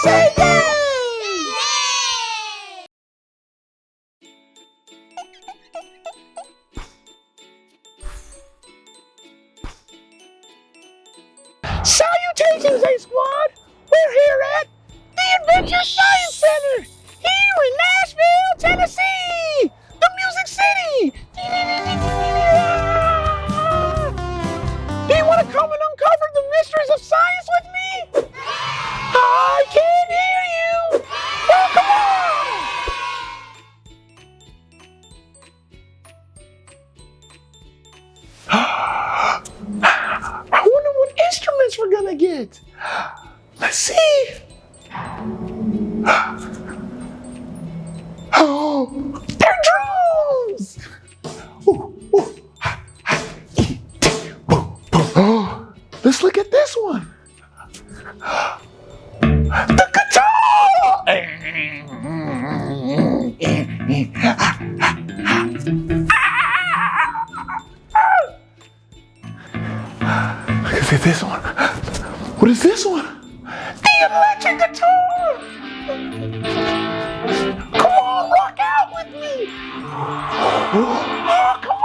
say yay! Salutations, A-Squad! We're here at the Adventure Science Center here in Nashville, Tennessee! The Music City! Do you want to come and uncover the mysteries of science with me? I can't hear you! Well, come on! I wonder what instruments we're gonna get. Let's see. Oh, they're drums! Oh, let's look at this one. The guitar! Look at this one. What is this one? The electric guitar! Come on, rock out with me! Oh, come on!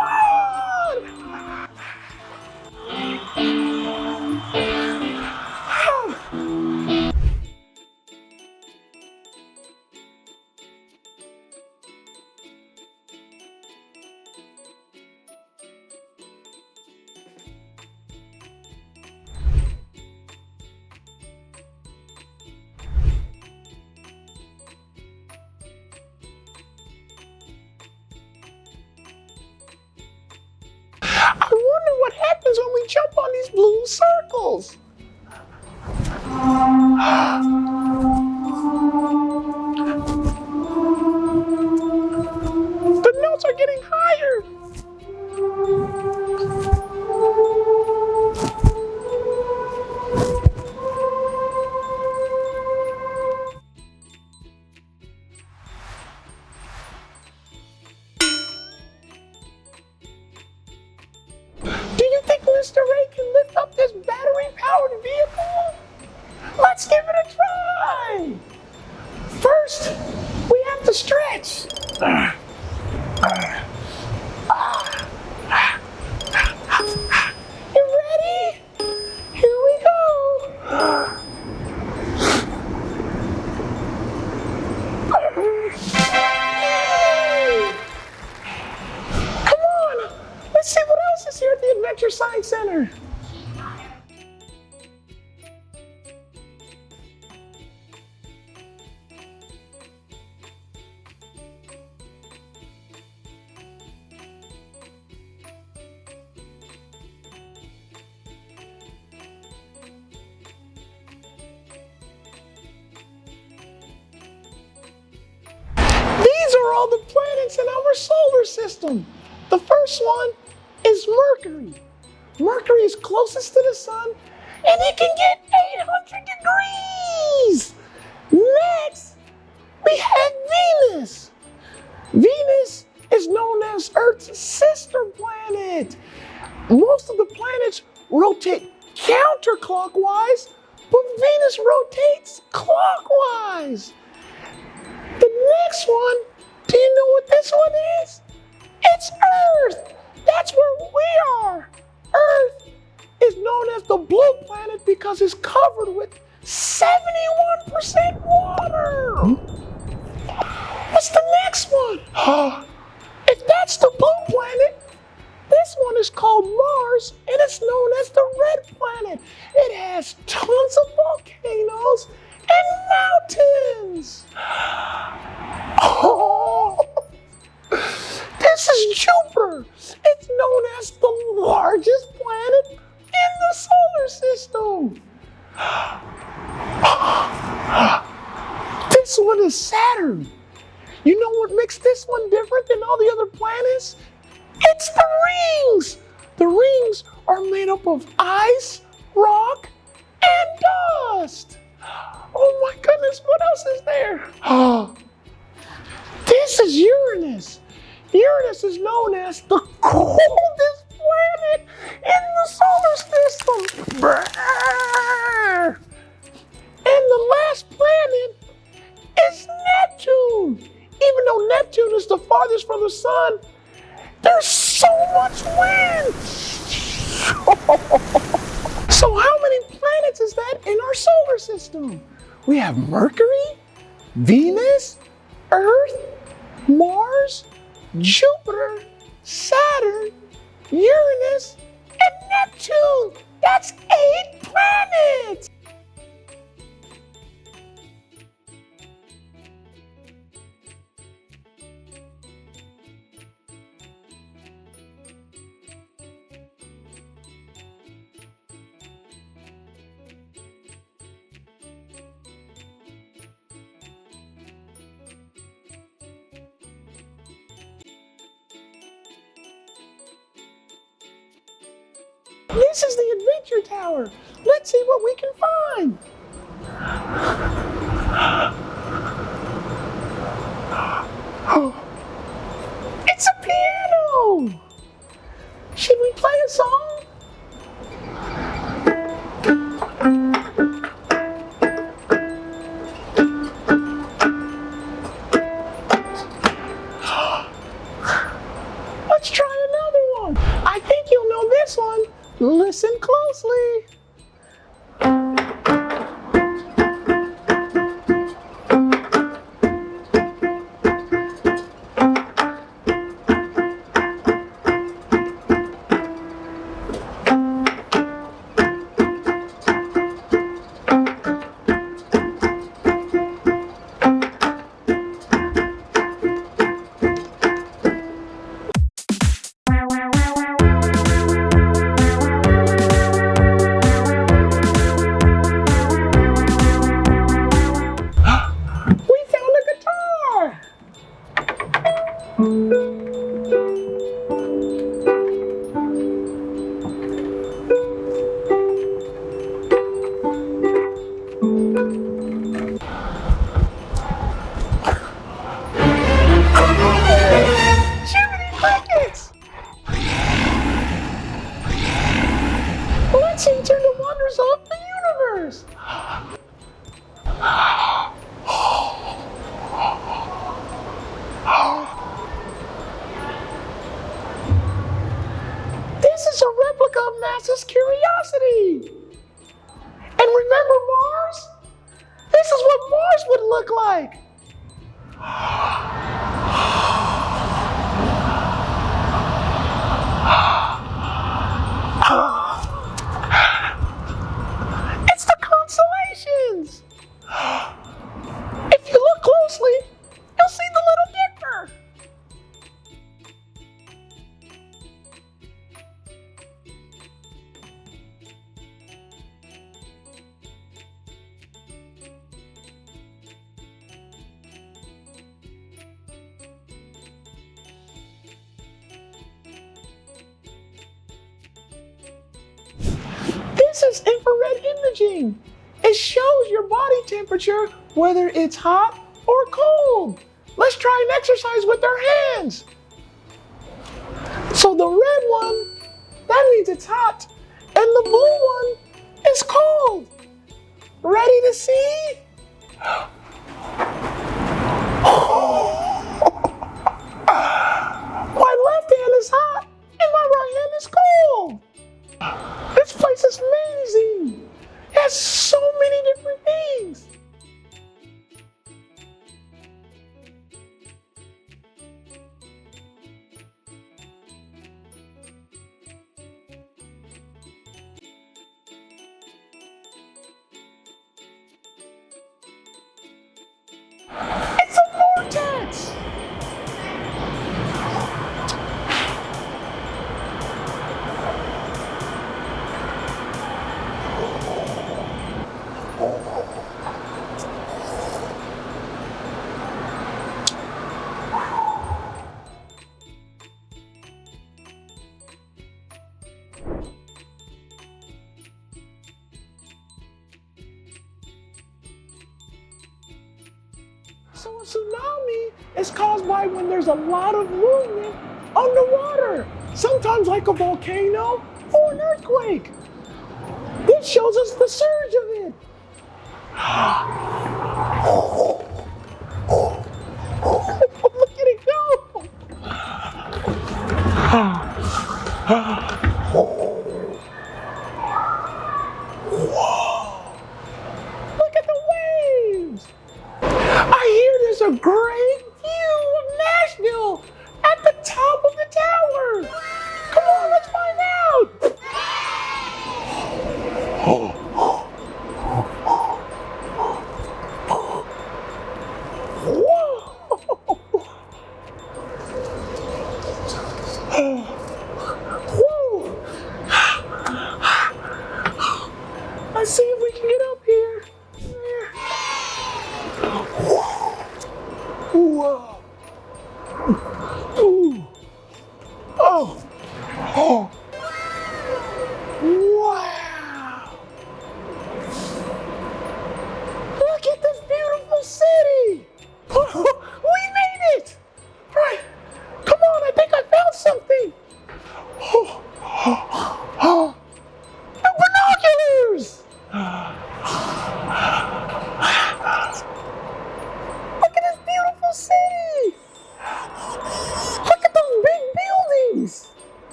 I wonder what happens when we jump on these blue circles. The notes are getting higher. Do you think Mr. Ray can lift up this battery-powered vehicle? Let's give it a try! First, we have to stretch. You ready? Here we go. Come on, let's see what else is here at the Adventure Science Center. These are all the planets in our solar system. The first one is Mercury. Mercury is closest to the sun, and it can get 800 degrees. Next, we have Venus. Venus is known as Earth's sister planet. Most of the planets rotate counterclockwise, but Venus rotates clockwise. The next one, do you know what this one is? It's Earth. That's where we are. Earth is known as the blue planet because it's covered with 71% water. What's the next one? If that's the blue planet, this one is called Mars, and it's known as the red planet. It has tons of volcanoes and mountains. Oh, this is Jupiter. It's known as the largest planet in the solar system. This one is Saturn. You know what makes this one different than all the other planets? It's the rings. The rings are made up of ice, rock, and dust. Oh my goodness, what else is there? This is Uranus. Uranus is known as the coldest planet in the solar system. And the last planet So how many planets is that in our solar system? We have Mercury, Venus, Earth, Mars, Jupiter, Saturn, Uranus, and Neptune. That's 8 planets. This is the Adventure Tower. Let's see what we can find. Oh, it's a piano. Should we play a song? Let's try another one. I think you'll know this one. Listen closely. Let's enter the wonders of the universe. This is a replica of NASA's Curiosity. And remember Mars? This is what Mars would look like. It's the constellations. If you look closely, you'll see the Little Dipper. This is infrared imaging. It shows your body temperature, whether it's hot or cold. Let's try an exercise with our hands. So the red one, that means it's hot, and the blue one is cold. Ready to see? My left hand is hot, and my right hand is cold. This place is amazing. It has so many different things. It's a vortex. So a tsunami is caused by when there's a lot of movement underwater, sometimes like a volcano or an earthquake. This shows us the surge of it. Look at it go.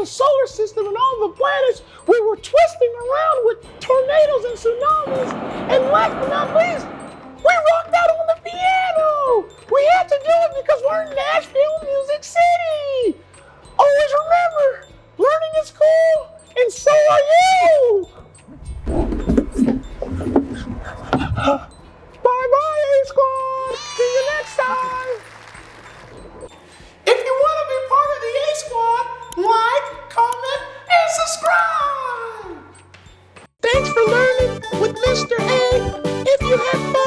the solar system and all the planets, we were twisting around with tornadoes and tsunamis. And last but not least, we rocked out on the piano. We had to do it because we're in Nashville, Music City. Always remember, learning is cool, and so are you. Bye-bye, A-Squad. See you next time. If you want to be part of the A-Squad, like, comment, and subscribe. Thanks for learning with Mr. A. If you had fun,